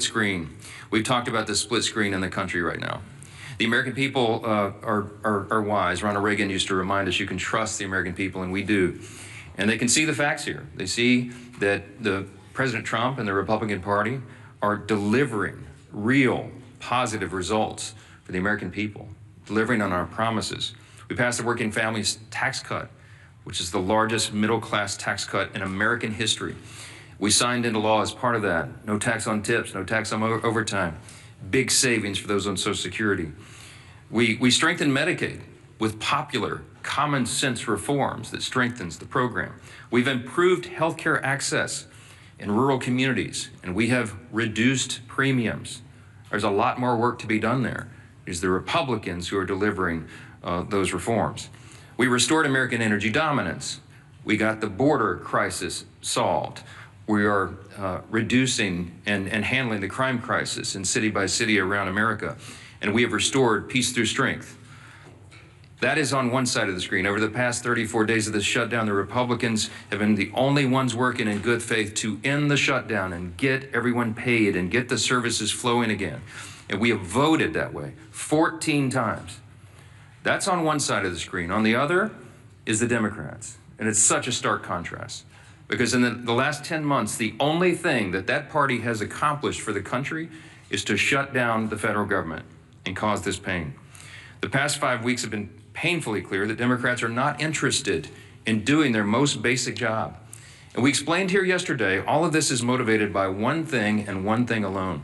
screen. We've talked about the split screen in the country right now. The American people are wise. Ronald Reagan used to remind us you can trust the American people, and we do. And they can see the facts here. They see that President Trump and the Republican Party are delivering real positive results for the American people, delivering on our promises. We passed the Working Families Tax Cut, which is the largest middle-class tax cut in American history. We signed into law as part of that, no tax on tips, no tax on overtime, big savings for those on Social Security. We strengthened Medicaid with popular, common sense reforms that strengthens the program. We've improved healthcare access in rural communities, and we have reduced premiums. There's a lot more work to be done there. It's the Republicans who are delivering those reforms. We restored American energy dominance. We got the border crisis solved. We are reducing and handling the crime crisis in city by city around America. And we have restored peace through strength. That is on one side of the screen. Over the past 34 days of this shutdown, the Republicans have been the only ones working in good faith to end the shutdown and get everyone paid and get the services flowing again. And we have voted that way 14 times. That's on one side of the screen. On the other is the Democrats. And it's such a stark contrast. Because in the last 10 months, the only thing that party has accomplished for the country is to shut down the federal government and cause this pain. The past 5 weeks have been painfully clear that Democrats are not interested in doing their most basic job. And we explained here yesterday, all of this is motivated by one thing and one thing alone.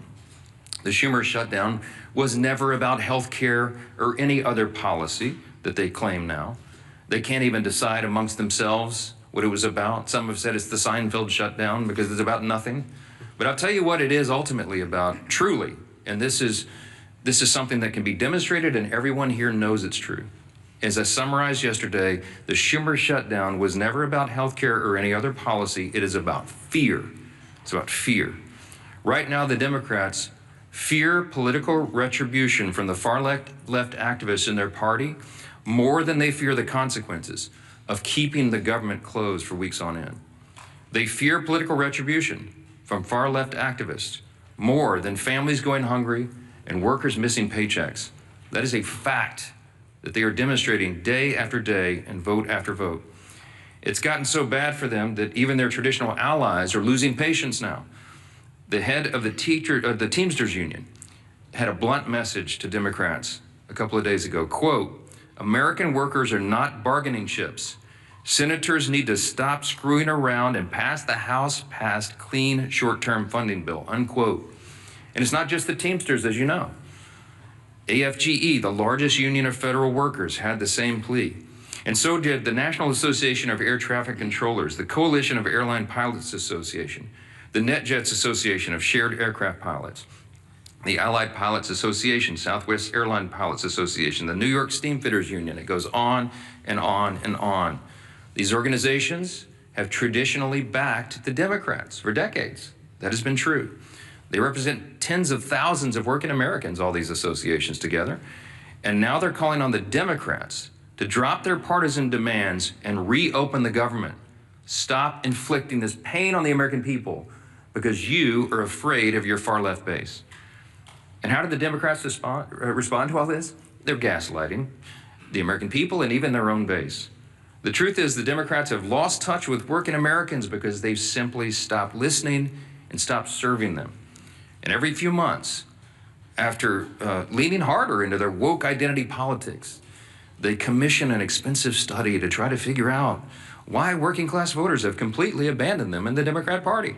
The Schumer shutdown was never about health care or any other policy that they claim now. They can't even decide amongst themselves what it was about. Some have said it's the Seinfeld shutdown because it's about nothing. But I'll tell you what it is ultimately about, truly. And this is something that can be demonstrated and everyone here knows it's true. As I summarized yesterday, the Schumer shutdown was never about health care or any other policy. It is about fear. It's about fear. Right now, the Democrats fear political retribution from the far left activists in their party more than they fear the consequences of keeping the government closed for weeks on end. They fear political retribution from far left activists more than families going hungry and workers missing paychecks. That is a fact that they are demonstrating day after day and vote after vote. It's gotten so bad for them that even their traditional allies are losing patience now. The head of the Teamsters Union had a blunt message to Democrats a couple of days ago, quote, "American workers are not bargaining chips. Senators need to stop screwing around and pass the House-passed clean short-term funding bill," unquote. And it's not just the Teamsters, as you know. AFGE, the largest union of federal workers, had the same plea. And so did the National Association of Air Traffic Controllers, the Coalition of Airline Pilots Association, the NetJets Association of Shared Aircraft Pilots, the Allied Pilots Association, Southwest Airline Pilots Association, the New York Steamfitters Union. It goes on and on and on. These organizations have traditionally backed the Democrats for decades. That has been true. They represent tens of thousands of working Americans, all these associations together. And now they're calling on the Democrats to drop their partisan demands and reopen the government. Stop inflicting this pain on the American people because you are afraid of your far left base. And how did the Democrats respond to all this? They're gaslighting the American people and even their own base. The truth is the Democrats have lost touch with working Americans because they've simply stopped listening and stopped serving them. And every few months, after leaning harder into their woke identity politics, they commission an expensive study to try to figure out why working class voters have completely abandoned them in the Democrat Party.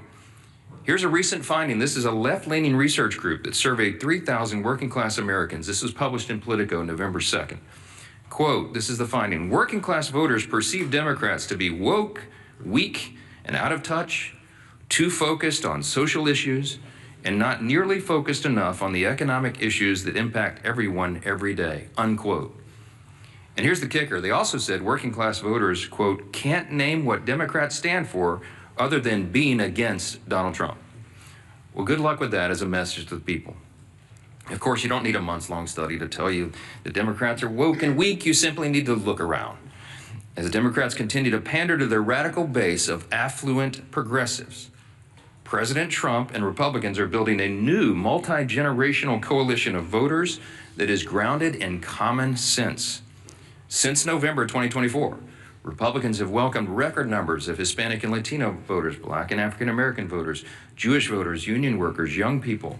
Here's a recent finding. This is a left-leaning research group that surveyed 3,000 working class Americans. This was published in Politico November 2nd. Quote, this is the finding: working class voters perceive Democrats to be woke, weak, and out of touch, too focused on social issues, and not nearly focused enough on the economic issues that impact everyone every day, unquote. And here's the kicker. They also said working class voters, quote, can't name what Democrats stand for other than being against Donald Trump. Well, good luck with that as a message to the people. Of course, you don't need a months-long study to tell you that Democrats are woke and weak. You simply need to look around. As the Democrats continue to pander to their radical base of affluent progressives, President Trump and Republicans are building a new multi-generational coalition of voters that is grounded in common sense. Since November 2024, Republicans have welcomed record numbers of Hispanic and Latino voters, Black and African American voters, Jewish voters, union workers, young people,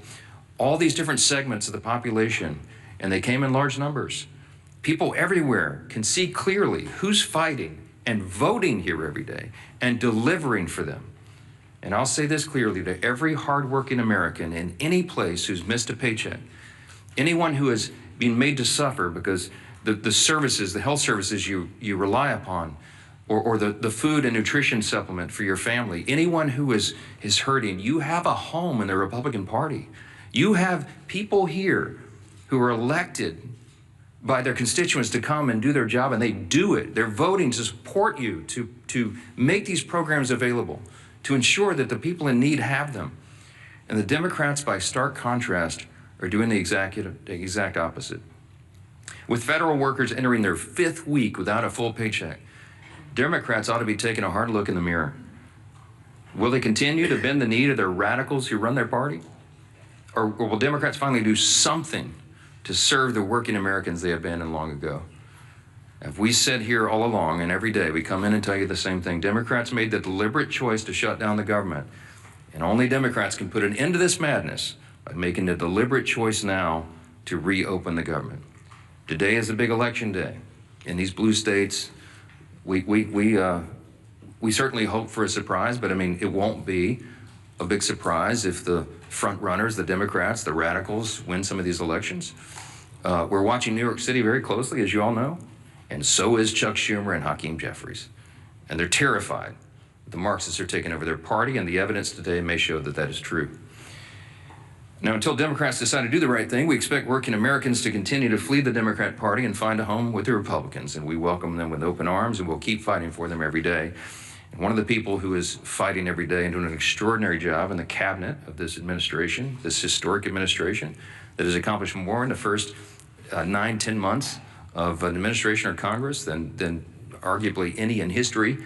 all these different segments of the population, and they came in large numbers. People everywhere can see clearly who's fighting and voting here every day and delivering for them. And I'll say this clearly to every hardworking American in any place who's missed a paycheck, anyone who has been made to suffer because the services, the health services you rely upon, or the food and nutrition supplement for your family, anyone who is hurting, you have a home in the Republican Party. You have people here who are elected by their constituents to come and do their job, and they do it. They're voting to support you, to make these programs available, to ensure that the people in need have them. And the Democrats, by stark contrast, are doing the exact opposite. With federal workers entering their 5th week without a full paycheck, Democrats ought to be taking a hard look in the mirror. Will they continue to bend the knee to their radicals who run their party? Or will Democrats finally do something to serve the working Americans they abandoned long ago? If we said here all along and every day, we come in and tell you the same thing. Democrats made the deliberate choice to shut down the government. And only Democrats can put an end to this madness by making the deliberate choice now to reopen the government. Today is a big election day. In these blue states, we certainly hope for a surprise, but I mean, it won't be a big surprise if the front runners, the Democrats, the radicals, win some of these elections. We're watching New York City very closely, as you all know, and so is Chuck Schumer and Hakeem Jeffries. And they're terrified the Marxists are taking over their party, and the evidence today may show that that is true. Now, until Democrats decide to do the right thing, we expect working Americans to continue to flee the Democrat Party and find a home with the Republicans, and we welcome them with open arms, and we'll keep fighting for them every day. And one of the people who is fighting every day and doing an extraordinary job in the cabinet of this administration, this historic administration, that has accomplished more in the first 9-10 months of an administration or Congress than arguably any in history.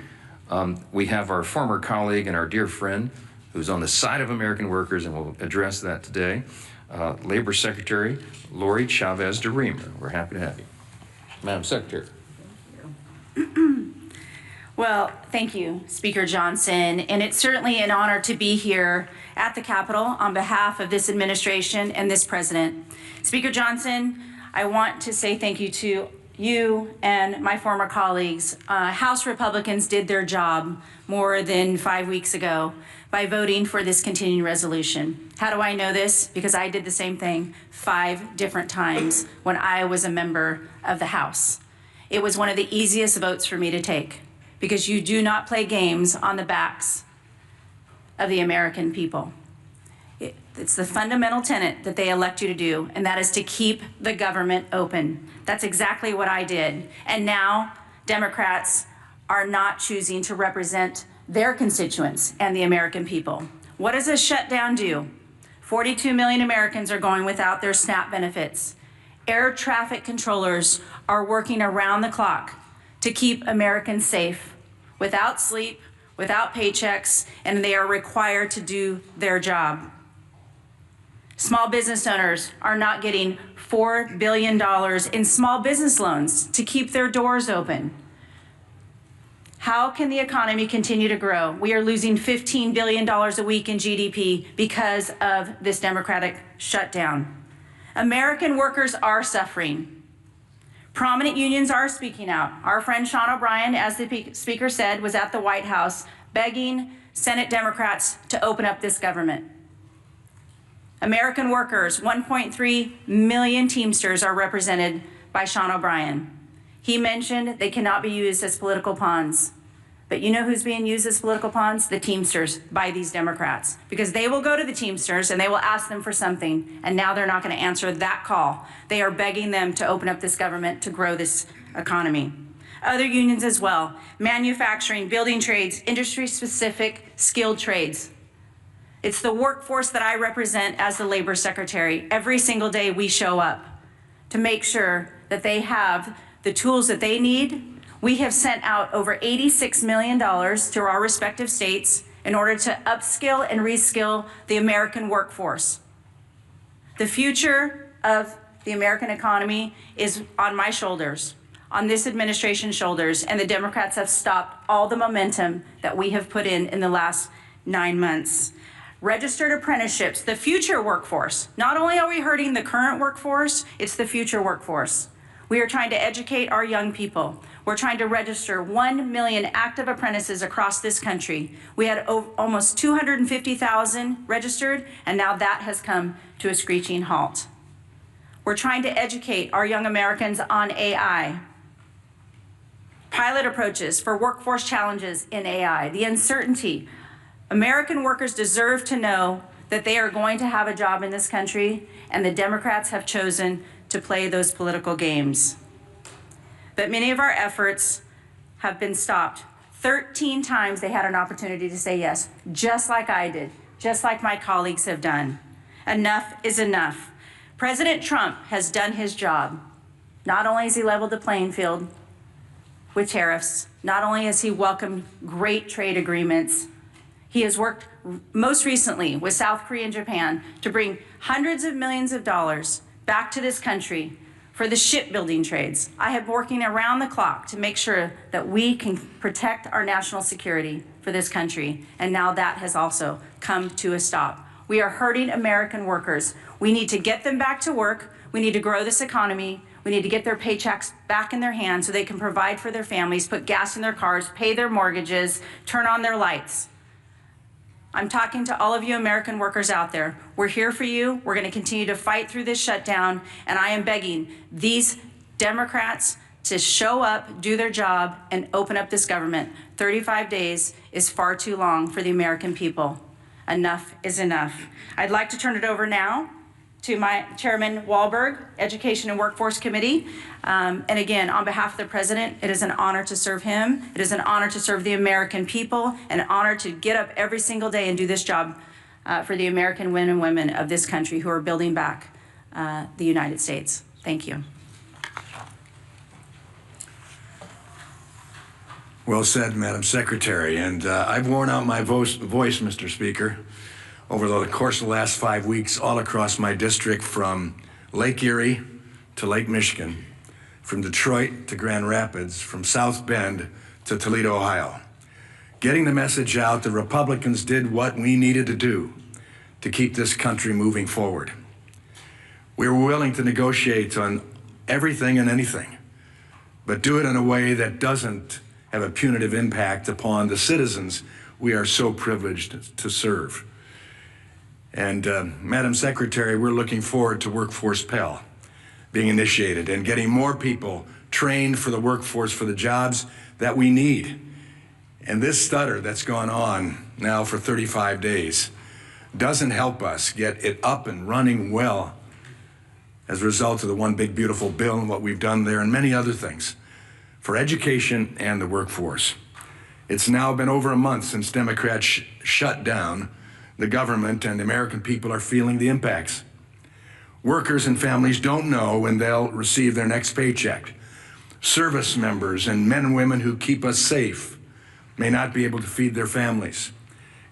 We have our former colleague and our dear friend who's on the side of American workers, and we'll address that today, Labor Secretary Lori Chavez de Reamer. We're happy to have you. Madam Secretary. Well, thank you, Speaker Johnson, and it's certainly an honor to be here at the Capitol on behalf of this administration and this president. Speaker Johnson, I want to say thank you to you and my former colleagues. House Republicans did their job more than 5 weeks ago by voting for this continuing resolution. How do I know this? Because I did the same thing 5 different times when I was a member of the House. It was one of the easiest votes for me to take, because you do not play games on the backs of the American people. It's the fundamental tenet that they elect you to do, and that is to keep the government open. That's exactly what I did. And now Democrats are not choosing to represent their constituents and the American people. What does a shutdown do? 42 million Americans are going without their SNAP benefits. Air traffic controllers are working around the clock to keep Americans safe, without sleep, without paychecks, and they are required to do their job. Small business owners are not getting $4 billion in small business loans to keep their doors open. How can the economy continue to grow? We are losing $15 billion a week in GDP because of this Democratic shutdown. American workers are suffering. Prominent unions are speaking out. Our friend Sean O'Brien, as the Speaker said, was at the White House begging Senate Democrats to open up this government. American workers, 1.3 million Teamsters are represented by Sean O'Brien. He mentioned they cannot be used as political pawns. But you know who's being used as political pawns? The Teamsters by these Democrats. Because they will go to the Teamsters and they will ask them for something, and now they're not going to answer that call. They are begging them to open up this government to grow this economy. Other unions as well, manufacturing, building trades, industry-specific skilled trades. It's the workforce that I represent as the Labor Secretary. Every single day we show up to make sure that they have the tools that they need. We have sent out over $86 million to our respective states in order to upskill and reskill the American workforce. The future of the American economy is on my shoulders, on this administration's shoulders, and the Democrats have stopped all the momentum that we have put in the last 9 months. Registered apprenticeships, the future workforce. Not only are we hurting the current workforce, it's the future workforce. We are trying to educate our young people. We're trying to register 1 million active apprentices across this country. We had almost 250,000 registered, and now that has come to a screeching halt. We're trying to educate our young Americans on AI. Pilot approaches for workforce challenges in AI, the uncertainty. American workers deserve to know that they are going to have a job in this country, and the Democrats have chosen to play those political games. But many of our efforts have been stopped. 13 times they had an opportunity to say yes, just like I did, just like my colleagues have done. Enough is enough. President Trump has done his job. Not only has he leveled the playing field with tariffs, not only has he welcomed great trade agreements, he has worked most recently with South Korea and Japan to bring hundreds of millions of dollars back to this country for the shipbuilding trades. I have been working around the clock to make sure that we can protect our national security for this country, and now that has also come to a stop. We are hurting American workers. We need to get them back to work. We need to grow this economy. We need to get their paychecks back in their hands so they can provide for their families, put gas in their cars, pay their mortgages, turn on their lights. I'm talking to all of you American workers out there. We're here for you. We're going to continue to fight through this shutdown, and I am begging these Democrats to show up, do their job, and open up this government. 35 days is far too long for the American people. Enough is enough. I'd like to turn it over now to my Chairman Wahlberg, Education and Workforce Committee. And again, on behalf of the President, it is an honor to serve him. It is an honor to serve the American people, and an honor to get up every single day and do this job for the American men and women of this country who are building back the United States. Thank you. Well said, Madam Secretary. And I've worn out my voice, Mr. Speaker, over the course of the last 5 weeks, all across my district, from Lake Erie to Lake Michigan, from Detroit to Grand Rapids, from South Bend to Toledo, Ohio. Getting the message out, the Republicans did what we needed to do to keep this country moving forward. We were willing to negotiate on everything and anything, but do it in a way that doesn't have a punitive impact upon the citizens we are so privileged to serve. And Madam Secretary, we're looking forward to Workforce Pell being initiated and getting more people trained for the workforce for the jobs that we need. And this stutter that's gone on now for 35 days doesn't help us get it up and running well as a result of the One Big Beautiful Bill and what we've done there and many other things for education and the workforce. It's now been over a month since Democrats shut down the government, and the American people are feeling the impacts. Workers and families don't know when they'll receive their next paycheck. Service members and men and women who keep us safe may not be able to feed their families.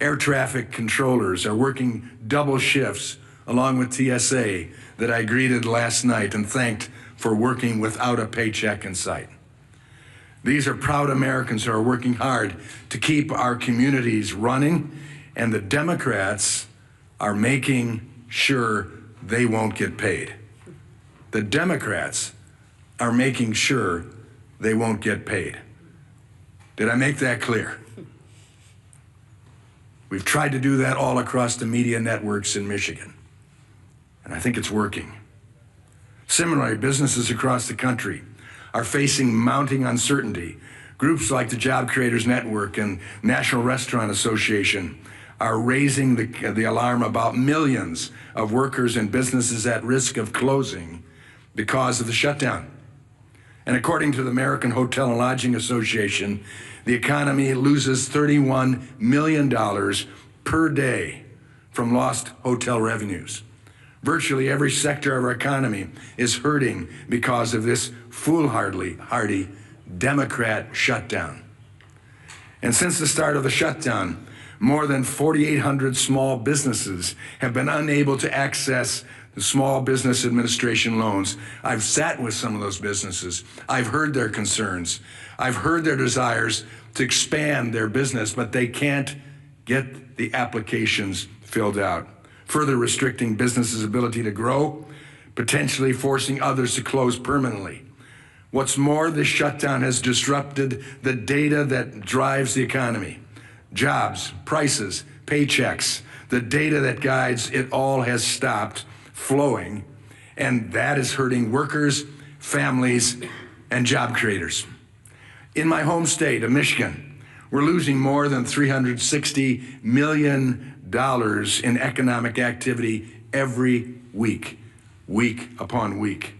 Air traffic controllers are working double shifts along with TSA that I greeted last night and thanked for working without a paycheck in sight. These are proud Americans who are working hard to keep our communities running, and the Democrats are making sure they won't get paid. The Democrats are making sure they won't get paid. Did I make that clear? We've tried to do that all across the media networks in Michigan, and I think it's working. Similarly, businesses across the country are facing mounting uncertainty. Groups like the Job Creators Network and National Restaurant Association are raising the alarm about millions of workers and businesses at risk of closing because of the shutdown. And according to the American Hotel and Lodging Association, the economy loses $31 million per day from lost hotel revenues. Virtually every sector of our economy is hurting because of this foolhardy Democrat shutdown. And since the start of the shutdown, More than 4,800 small businesses have been unable to access the Small Business Administration loans. I've sat with some of those businesses. I've heard their concerns. I've heard their desires to expand their business, but they can't get the applications filled out, further restricting businesses' ability to grow, potentially forcing others to close permanently. What's more, this shutdown has disrupted the data that drives the economy. Jobs, prices, paychecks, the data that guides it all has stopped flowing, and that is hurting workers, families, and job creators. In my home state of Michigan, we're losing more than $360 million in economic activity every week, week upon week.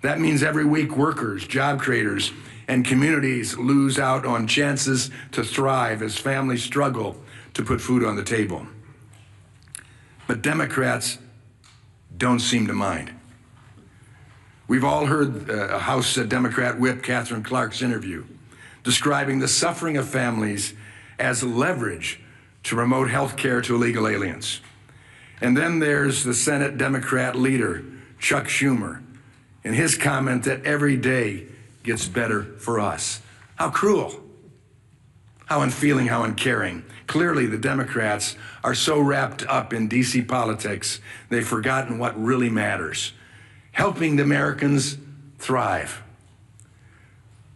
That means every week workers, job creators, and communities lose out on chances to thrive as families struggle to put food on the table. But Democrats don't seem to mind. We've all heard House Democrat Whip Catherine Clark's interview describing the suffering of families as leverage to promote health care to illegal aliens. And then there's the Senate Democrat leader, Chuck Schumer, and his comment that every day gets better for us. How cruel, how unfeeling, how uncaring. Clearly, the Democrats are so wrapped up in DC politics, they've forgotten what really matters, helping the Americans thrive.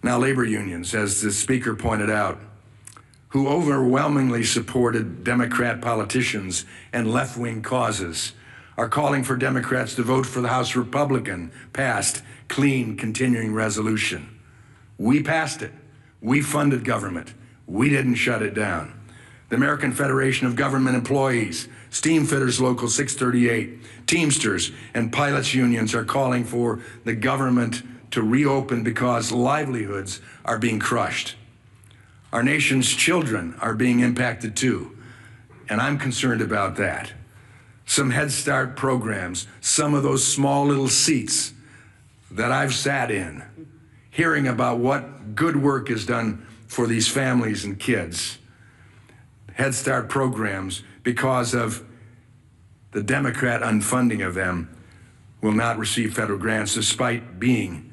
Now, labor unions, as the speaker pointed out, who overwhelmingly supported Democrat politicians and left-wing causes, are calling for Democrats to vote for the House Republican-passed clean continuing resolution. We passed it. We funded government. We didn't shut it down. The American Federation of Government Employees, Steamfitters Local 638, Teamsters, and pilots unions are calling for the government to reopen because livelihoods are being crushed. Our nation's children are being impacted too, and I'm concerned about that. Some Head Start programs, some of those small little seats that I've sat in, hearing about what good work is done for these families and kids. Head Start programs, because of the Democrat unfunding of them, will not receive federal grants despite being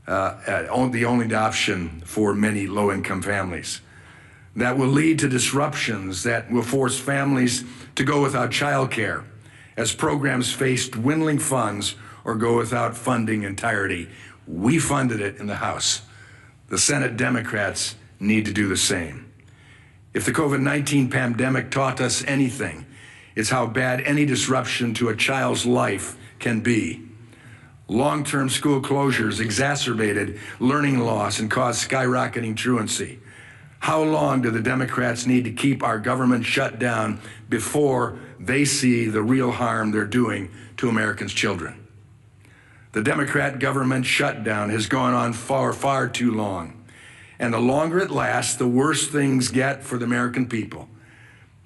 the only option for many low-income families. That will lead to disruptions that will force families to go without child care as programs face dwindling funds or go without funding entirety. We funded it in the House. The Senate Democrats need to do the same. If the COVID-19 pandemic taught us anything, it's how bad any disruption to a child's life can be. Long-term school closures exacerbated learning loss and caused skyrocketing truancy. How long do the Democrats need to keep our government shut down before they see the real harm they're doing to Americans' children? The Democrat government shutdown has gone on far, far too long. And the longer it lasts, the worse things get for the American people.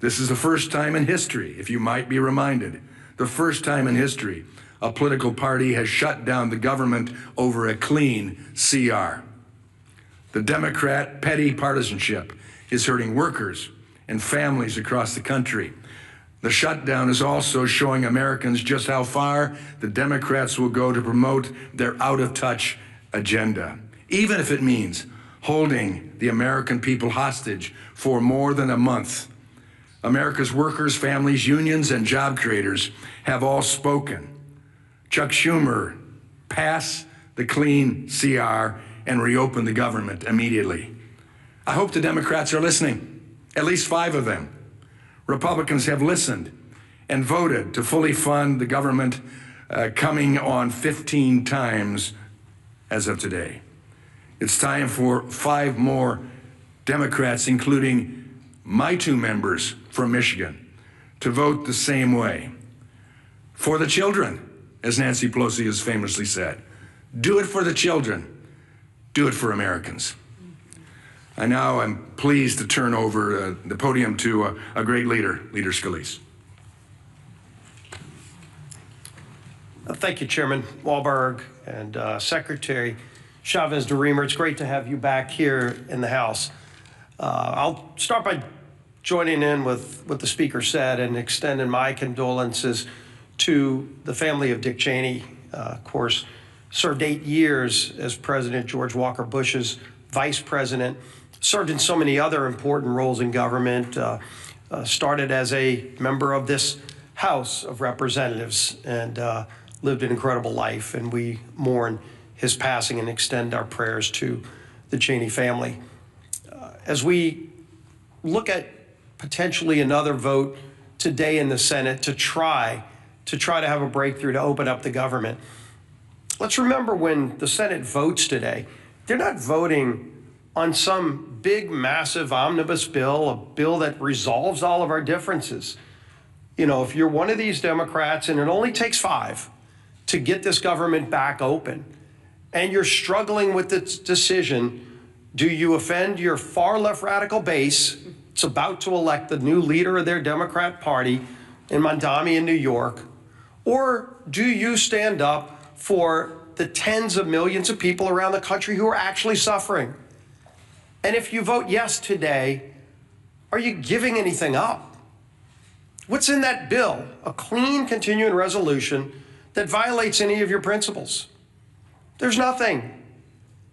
This is the first time in history, if you might be reminded, the first time in history a political party has shut down the government over a clean CR. The Democrat petty partisanship is hurting workers and families across the country. The shutdown is also showing Americans just how far the Democrats will go to promote their out-of-touch agenda, even if it means holding the American people hostage for more than a month. America's workers, families, unions, and job creators have all spoken. Chuck Schumer, pass the clean CR and reopen the government immediately. I hope the Democrats are listening, at least 5 of them. Republicans have listened and voted to fully fund the government, coming on 15 times as of today. It's time for 5 more Democrats, including my 2 members from Michigan, to vote the same way. For the children, as Nancy Pelosi has famously said. Do it for the children. Do it for Americans. I now am pleased to turn over the podium to a great leader, Leader Scalise. Thank you, Chairman Wahlberg and Secretary Chavez-DeRemer. It's great to have you back here in the House. I'll start by joining in with what the Speaker said and extending my condolences to the family of Dick Cheney. Of course, served 8 years as President George Walker Bush's vice president, served in so many other important roles in government, started as a member of this House of Representatives, and lived an incredible life. And we mourn his passing and extend our prayers to the Cheney family. As we look at potentially another vote today in the Senate to try to have a breakthrough to open up the government, let's remember when the Senate votes today, they're not voting on some big, massive omnibus bill, a bill that resolves all of our differences. You know, if you're one of these Democrats, and it only takes 5 to get this government back open, and you're struggling with this decision, do you offend your far left radical base? It's about to elect the new leader of their Democrat Party in Mondami in New York. Or do you stand up for the tens of millions of people around the country who are actually suffering? And if you vote yes today, are you giving anything up? What's in that bill? A clean continuing resolution that violates any of your principles? There's nothing.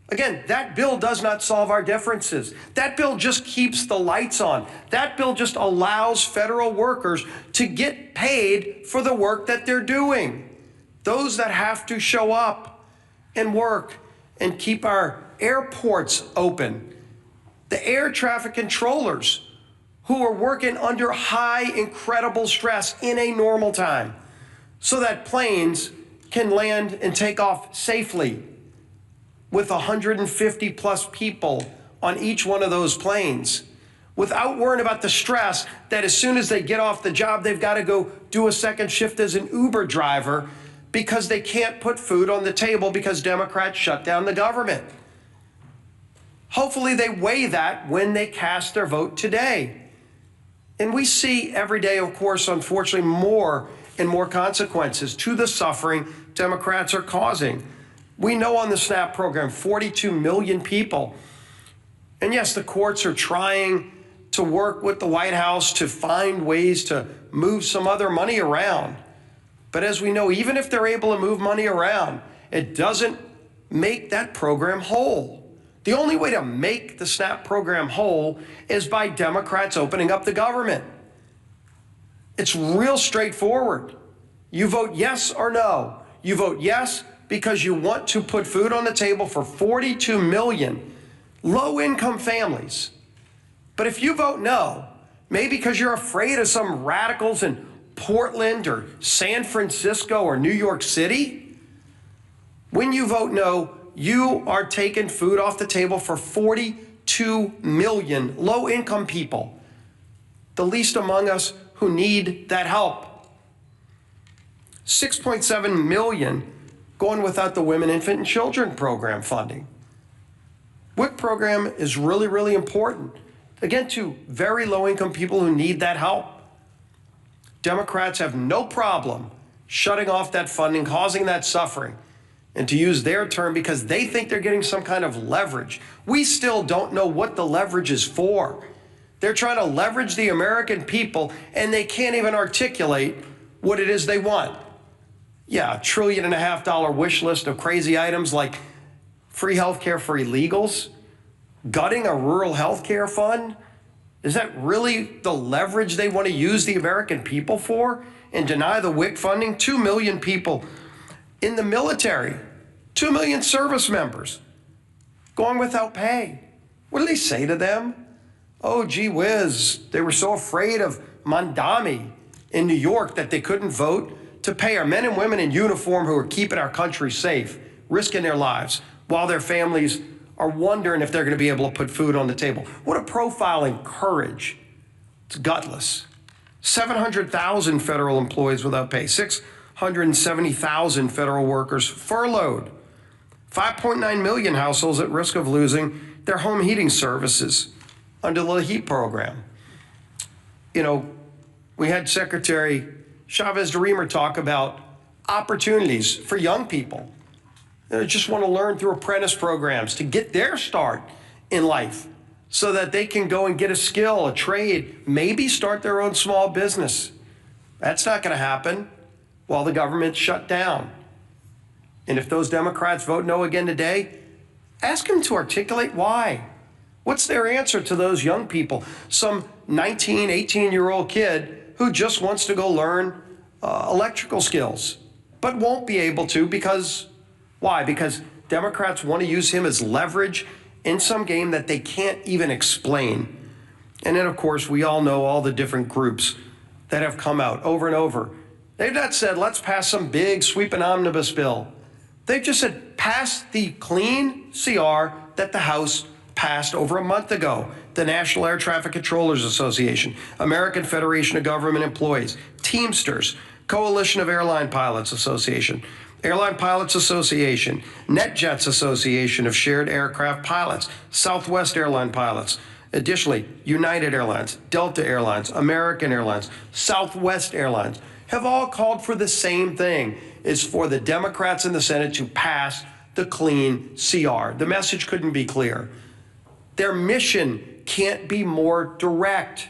Again, that bill does not solve our differences. That bill just keeps the lights on. That bill just allows federal workers to get paid for the work that they're doing. Those that have to show up and work and keep our airports open. The air traffic controllers who are working under high, incredible stress in a normal time so that planes can land and take off safely with 150 plus people on each one of those planes without worrying about the stress that as soon as they get off the job, they've got to go do a second shift as an Uber driver because they can't put food on the table because Democrats shut down the government. Hopefully they weigh that when they cast their vote today. And we see every day, of course, unfortunately, more and more consequences to the suffering Democrats are causing. We know on the SNAP program, 42 million people. And yes, the courts are trying to work with the White House to find ways to move some other money around. But as we know, even if they're able to move money around, it doesn't make that program whole. The only way to make the SNAP program whole is by Democrats opening up the government. It's real straightforward. You vote yes or no. You vote yes because you want to put food on the table for 42 million low-income families. But if you vote no, maybe because you're afraid of some radicals in Portland or San Francisco or New York City, when you vote no, you are taking food off the table for 42 million low-income people, the least among us who need that help. 6.7 million going without the Women, Infant, and Children program funding. WIC program is really, really important, again, to very low-income people who need that help. Democrats have no problem shutting off that funding, causing that suffering, and to use their term, because they think they're getting some kind of leverage. We still don't know what the leverage is for. They're trying to leverage the American people, and they can't even articulate what it is they want. Yeah, $1.5 trillion wish list of crazy items like free health care for illegals, gutting a rural health care fund. Is that really the leverage they want to use the American people for, and deny the WIC funding? 2 million people in the military, 2 million service members going without pay. What do they say to them? Oh, gee whiz, they were so afraid of Mondami in New York that they couldn't vote to pay our men and women in uniform who are keeping our country safe, risking their lives, while their families are wondering if they're going to be able to put food on the table. What a profile in courage. It's gutless. 700,000 federal employees without pay, 670,000 federal workers furloughed, 5.9 million households at risk of losing their home heating services under the HEAT program. You know, we had Secretary Chavez DeRemer talk about opportunities for young people that just want to learn through apprentice programs to get their start in life. so that they can go and get a skill, a trade, maybe start their own small business. That's not going to happen while the government's shut down. And if those Democrats vote no again today, ask them to articulate why. What's their answer to those young people? Some 19, 18-year-old kid who just wants to go learn electrical skills, but won't be able to because, why? Because Democrats want to use him as leverage in some game that they can't even explain. And then, of course, we all know all the different groups that have come out over and over. They've not said, let's pass some big sweeping omnibus bill. They've just said, pass the clean CR that the House passed over a month ago. The National Air Traffic Controllers Association, American Federation of Government Employees, Teamsters, Coalition of Airline Pilots Association, Airline Pilots Association, NetJets Association of Shared Aircraft Pilots, Southwest Airline Pilots. Additionally, United Airlines, Delta Airlines, American Airlines, Southwest Airlines have all called for the same thing, is for the Democrats in the Senate to pass the clean CR. The message couldn't be clear. Their mission can't be more direct.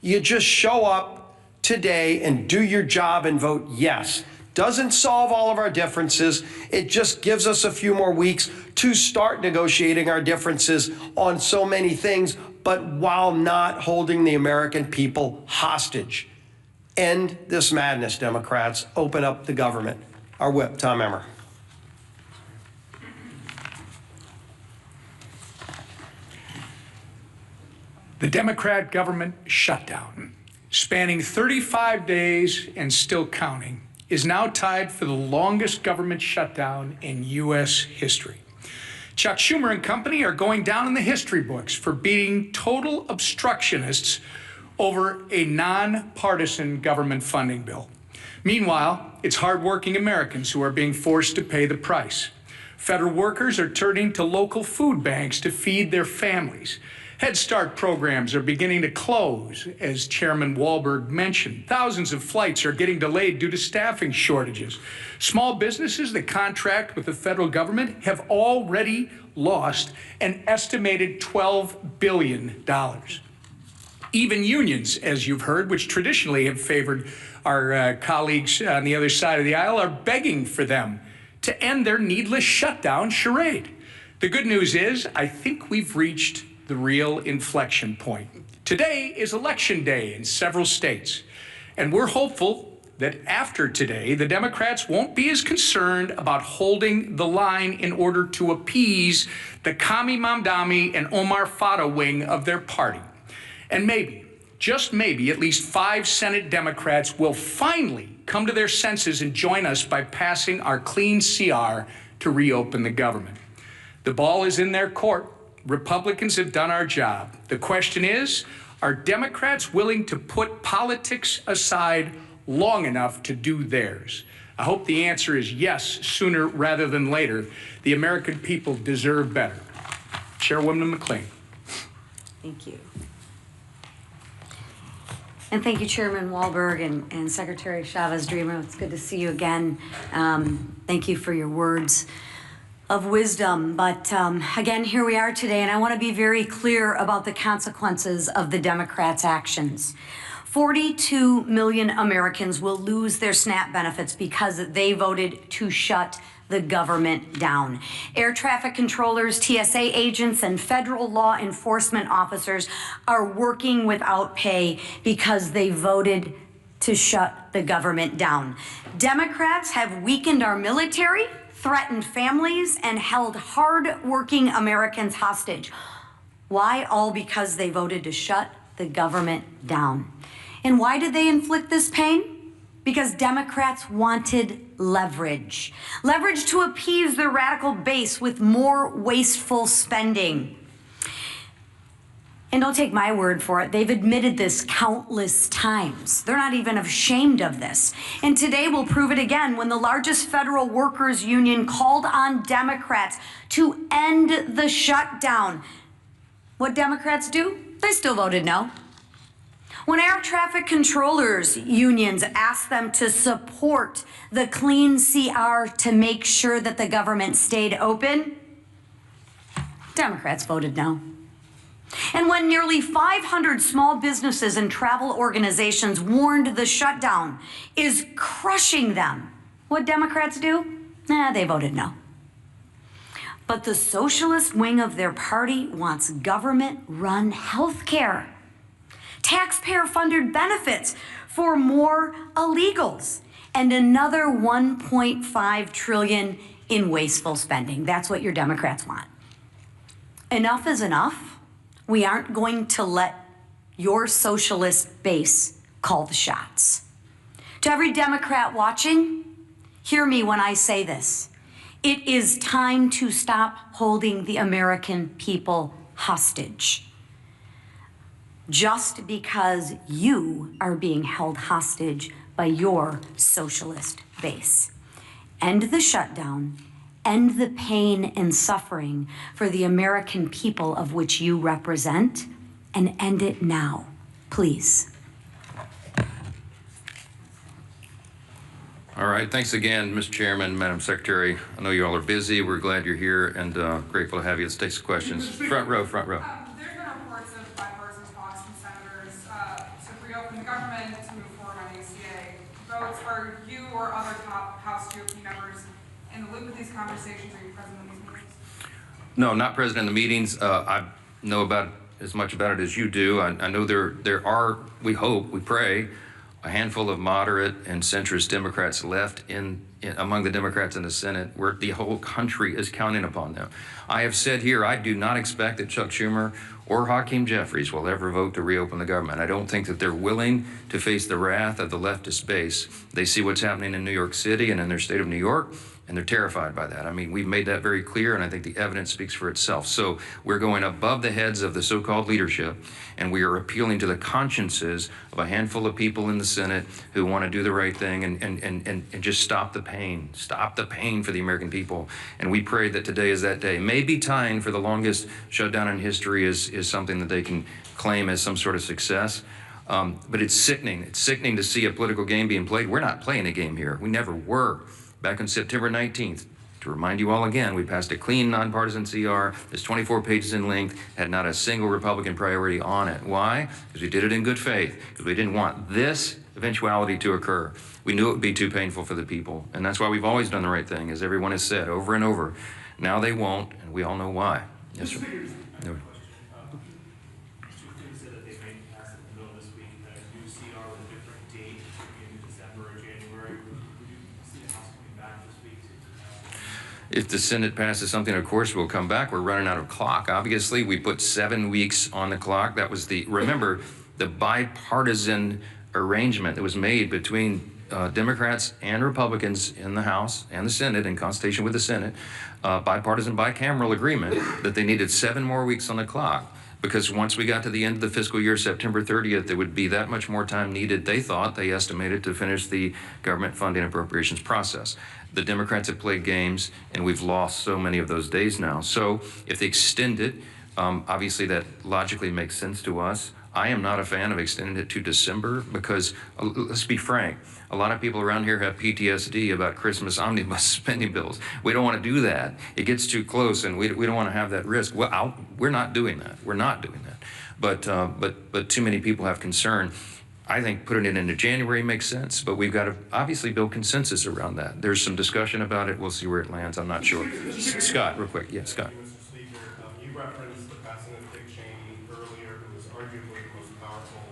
You just show up today and do your job and vote yes. Doesn't solve all of our differences. It just gives us a few more weeks to start negotiating our differences on so many things, but while not holding the American people hostage. End this madness, Democrats. Open up the government. Our whip, Tom Emmer. The Democrat government shutdown, spanning 35 days and still counting, is now tied for the longest government shutdown in U.S. history. Chuck Schumer and company are going down in the history books for being total obstructionists over a nonpartisan government funding bill. Meanwhile, it's hardworking Americans who are being forced to pay the price. Federal workers are turning to local food banks to feed their families. Head Start programs are beginning to close, as Chairman Wahlberg mentioned. Thousands of flights are getting delayed due to staffing shortages. Small businesses that contract with the federal government have already lost an estimated $12 billion. Even unions, as you've heard, which traditionally have favored our colleagues on the other side of the aisle, are begging for them to end their needless shutdown charade. The good news is, I think we've reached the real inflection point. Today is election day in several states, and we're hopeful that after today, the Democrats won't be as concerned about holding the line in order to appease the Kami Mamdani and Omar Fata wing of their party. And maybe, just maybe, at least 5 Senate Democrats will finally come to their senses and join us by passing our clean CR to reopen the government. The ball is in their court. Republicans have done our job. The question is, are Democrats willing to put politics aside long enough to do theirs? I hope the answer is yes, sooner rather than later. The American people deserve better. Chairwoman McLean. Thank you. And thank you, Chairman Wahlberg and Secretary Chavez-Dreamer. It's good to see you again. Thank you for your words of wisdom. But again, here we are today, and I want to be very clear about the consequences of the Democrats' actions. 42 million Americans will lose their SNAP benefits because they voted to shut the government down. Air traffic controllers, TSA agents, and federal law enforcement officers are working without pay because they voted to shut the government down. Democrats have weakened our military, threatened families, and held hard-working Americans hostage. Why? All because they voted to shut the government down. And why did they inflict this pain? Because Democrats wanted leverage. Leverage to appease their radical base with more wasteful spending. And don't take my word for it. They've admitted this countless times. They're not even ashamed of this. And today we'll prove it again when the largest federal workers union called on Democrats to end the shutdown. What Democrats do? They still voted no. When air traffic controllers unions asked them to support the clean CR to make sure that the government stayed open, Democrats voted no. And when nearly 500 small businesses and travel organizations warned the shutdown is crushing them, what Democrats do? They voted no. But the socialist wing of their party wants government-run health care, taxpayer-funded benefits for more illegals, and another $1.5 trillion in wasteful spending. That's what your Democrats want. Enough is enough. We aren't going to let your socialist base call the shots. To every Democrat watching, hear me when I say this. It is time to stop holding the American people hostage. Just because you are being held hostage by your socialist base. End the shutdown, end the pain and suffering for the American people of which you represent, and end it now, please. All right, thanks again, Mr. Chairman, Madam Secretary. I know you all are busy. We're glad you're here and grateful to have you. Let's take some questions. Front row, front row. There have been reports of bipartisan talks from senators to reopen the government, to move forward on ACA votes. Are you or other top House GOP members in the loop with these conversations? Are you present in these meetings? No, not present in the meetings. I know about as much about it as you do. I know there are, we hope, we pray, a handful of moderate and centrist Democrats left among the Democrats in the Senate, where the whole country is counting upon them. I have said here, I do not expect that Chuck Schumer or Hakeem Jeffries will ever vote to reopen the government. I don't think that they're willing to face the wrath of the leftist base. They see what's happening in New York City and in their state of New York, and they're terrified by that. I mean, we've made that very clear, and I think the evidence speaks for itself. So we're going above the heads of the so-called leadership, and we are appealing to the consciences of a handful of people in the Senate who want to do the right thing and just stop the pain for the American people. And we pray that today is that day. Maybe tying for the longest shutdown in history is something that they can claim as some sort of success. But it's sickening. It's sickening to see a political game being played. We're not playing a game here. We never were. Back on September 19th, to remind you all again, we passed a clean, nonpartisan CR. It's 24 pages in length, had not a single Republican priority on it. Why? Because we did it in good faith, because we didn't want this eventuality to occur. We knew it would be too painful for the people, and that's why we've always done the right thing, as everyone has said over and over. Now they won't, and we all know why. Yes, sir. No. If the Senate passes something, of course, we'll come back. We're running out of clock. Obviously, we put 7 weeks on the clock. That was remember, the bipartisan arrangement that was made between Democrats and Republicans in the House and the Senate, in consultation with the Senate, bipartisan, bicameral agreement that they needed 7 more weeks on the clock. Because once we got to the end of the fiscal year, September 30th, there would be that much more time needed, they estimated, to finish the government funding appropriations process. The Democrats have played games, and we've lost so many of those days now. So if they extend it, obviously that logically makes sense to us. I am not a fan of extending it to December because, let's be frank, a lot of people around here have PTSD about Christmas omnibus spending bills. We don't want to do that. It gets too close, and we don't want to have that risk. Well, we're not doing that. We're not doing that. But too many people have concern. I think putting it into January makes sense, but we've got to obviously build consensus around that. There's some discussion about it. We'll see where it lands. I'm not sure. Scott, real quick. Yeah, Scott. Mr. Speaker, you referenced the passing of Dick Cheney earlier, who was arguably the most powerful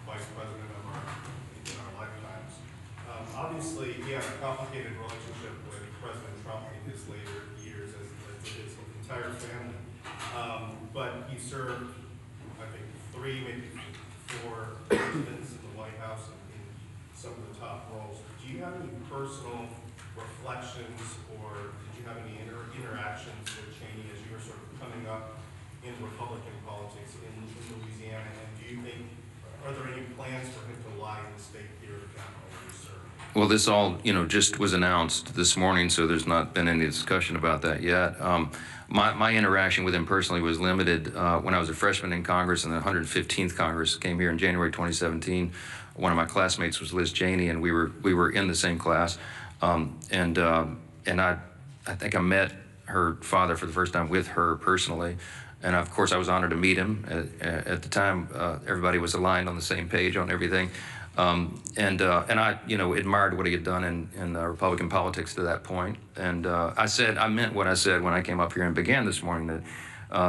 vice president in our lifetimes. Obviously, he had a complicated relationship with President Trump in his later years, as did his entire family. But he served, I think, 3, maybe 4 presidents in the White House in some of the top roles. Do you have any personal reflections, or did you have any interactions with Cheney as you were sort of coming up in Republican politics in Louisiana? And do you think, are there any plans for him to lie in the state here at the Capitol where he served? Well, this all, just was announced this morning, so there's not been any discussion about that yet. My interaction with him personally was limited when I was a freshman in Congress, and the 115th Congress came here in January 2017. One of my classmates was Liz Cheney, and we were in the same class. And I think I met her father for the first time with her personally. And of course, I was honored to meet him. At the time, everybody was aligned on the same page on everything. And I, admired what he had done in Republican politics to that point. And I meant what I said when I came up here and began this morning, that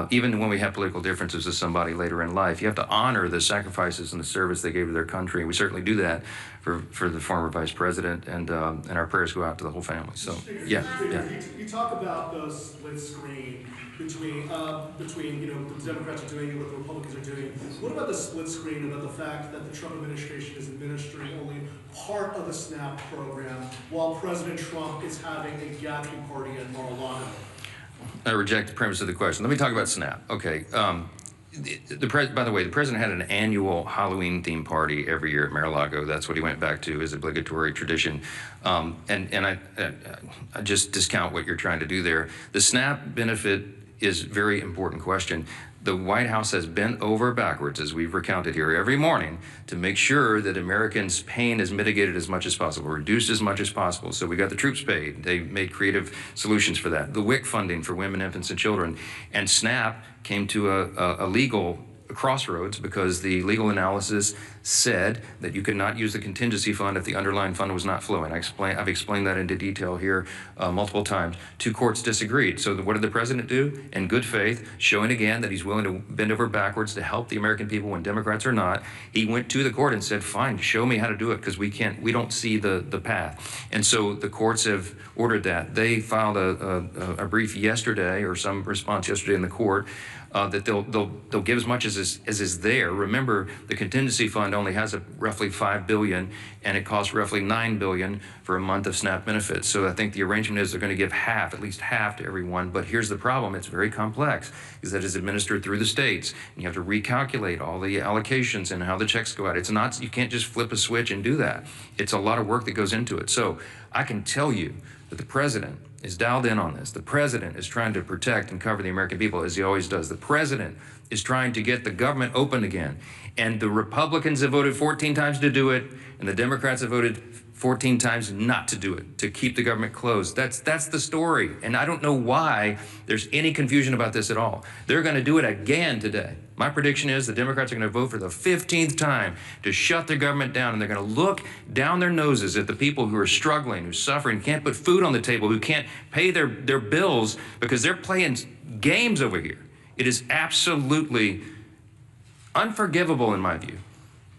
even when we have political differences with somebody later in life, you have to honor the sacrifices and the service they gave to their country. We certainly do that for the former vice president, and our prayers go out to the whole family. So, yeah. You talk about the split screen between the Democrats are doing and what the Republicans are doing. What about the split screen about the fact that the Trump administration is administering only part of the SNAP program while President Trump is having a gathering party at Mar-a-Lago? I reject the premise of the question. Let me talk about SNAP. Okay. By the way, the president had an annual Halloween theme party every year at Mar-a-Lago. That's what he went back to, his obligatory tradition. I just discount what you're trying to do there. The SNAP benefit is a very important question. The White House has bent over backwards, as we've recounted here every morning, to make sure that Americans' pain is mitigated as much as possible, reduced as much as possible. So we got the troops paid. They made creative solutions for that. The WIC funding for women, infants, and children. And SNAP came to a legal crossroads because the legal analysis said that you could not use the contingency fund if the underlying fund was not flowing. I've explained that into detail here multiple times. Two courts disagreed. So what did the president do? In good faith, showing again that he's willing to bend over backwards to help the American people when Democrats are not, he went to the court and said, fine, show me how to do it, because we don't see the path. And so the courts have ordered that. They filed a brief yesterday, or some response yesterday in the court, that they'll give as much as is there. Remember, the contingency fund only has roughly $5 billion, and it costs roughly $9 billion for a month of SNAP benefits. So I think the arrangement is they're going to give half, at least half, to everyone. But here's the problem: it's very complex, is that it's administered through the states, and you have to recalculate all the allocations and how the checks go out. It's not, you can't just flip a switch and do that. It's a lot of work that goes into it. So I can tell you that the president is dialed in on this. The president is trying to protect and cover the American people, as he always does. The president is trying to get the government open again. And the Republicans have voted 14 times to do it, and the Democrats have voted 14 times not to do it, to keep the government closed. That's the story. And I don't know why there's any confusion about this at all. They're going to do it again today. My prediction is the Democrats are going to vote for the 15th time to shut their government down, and they're going to look down their noses at the people who are struggling, who are suffering, can't put food on the table, who can't pay their bills because they're playing games over here. It is absolutely unforgivable in my view.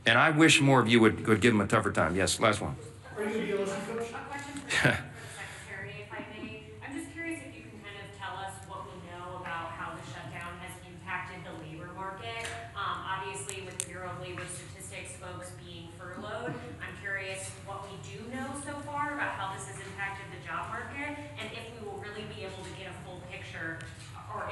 And I wish more of you would give them a tougher time. Yes, last one. Are you going to be LSU coach? A question for the Secretary, if I may. I'm just curious if you can kind of tell us what we know about how the shutdown has impacted the labor market. Obviously, with the Bureau of Labor Statistics folks being furloughed, I'm curious what we do know so far about how this has impacted the job market, and if we will really be able to get a full picture, or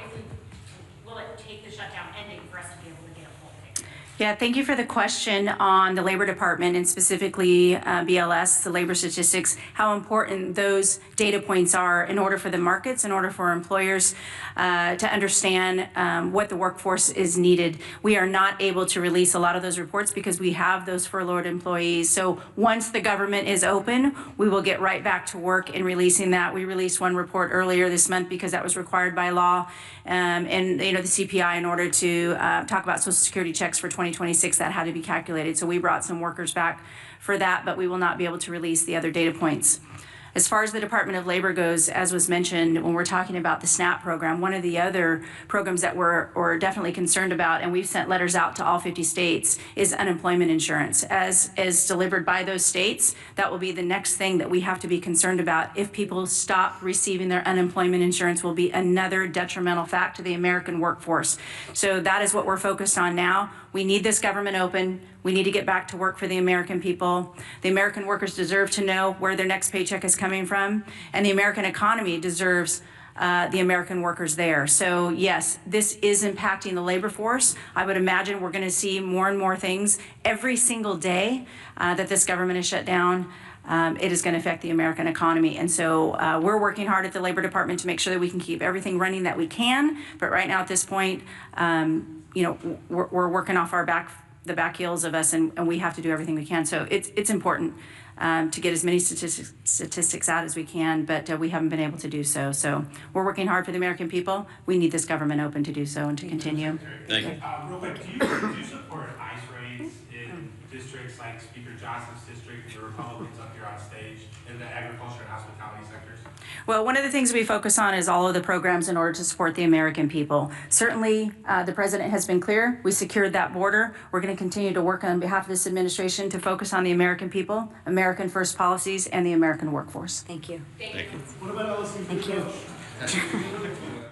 will it take the shutdown ending for us to be able to get a full picture? Yeah, thank you for the question on the Labor Department, and specifically BLS, the labor statistics, how important those data points are in order for the markets, in order for employers to understand what the workforce is needed. We are not able to release a lot of those reports because we have those furloughed employees. So once the government is open, we will get right back to work in releasing that. We released one report earlier this month because that was required by law, and the CPI, in order to talk about Social Security checks for 2026, that had to be calculated. So we brought some workers back for that, but we will not be able to release the other data points. As far as the Department of Labor goes, as was mentioned, when we're talking about the SNAP program, one of the other programs that we're definitely concerned about, and we've sent letters out to all 50 states, is unemployment insurance. As delivered by those states, that will be the next thing that we have to be concerned about. If people stop receiving their unemployment insurance, will be another detrimental fact to the American workforce. So that is what we're focused on now. We need this government open. We need to get back to work for the American people. The American workers deserve to know where their next paycheck is coming from, and the American economy deserves the American workers there. So yes, this is impacting the labor force. I would imagine we're going to see more and more things every single day that this government is shut down. It is going to affect the American economy. And so we're working hard at the Labor Department to make sure that we can keep everything running that we can. But right now at this point, we're working off our back the back heels of us, and we have to do everything we can. So it's important to get as many statistics out as we can, but we haven't been able to do so. So we're working hard for the American people. We need this government open to do so and to continue. Thank you. Real quick, do you support ICE raids in districts like Speaker Johnson's district, the Republicans up here on stage, in the agriculture and hospitality sectors? Well, one of the things we focus on is all of the programs in order to support the American people. Certainly, the president has been clear. We secured that border. We're going to continue to work on behalf of this administration to focus on the American people, American first policies, and the American workforce. Thank you. Thank you. What about LSU? Thank you.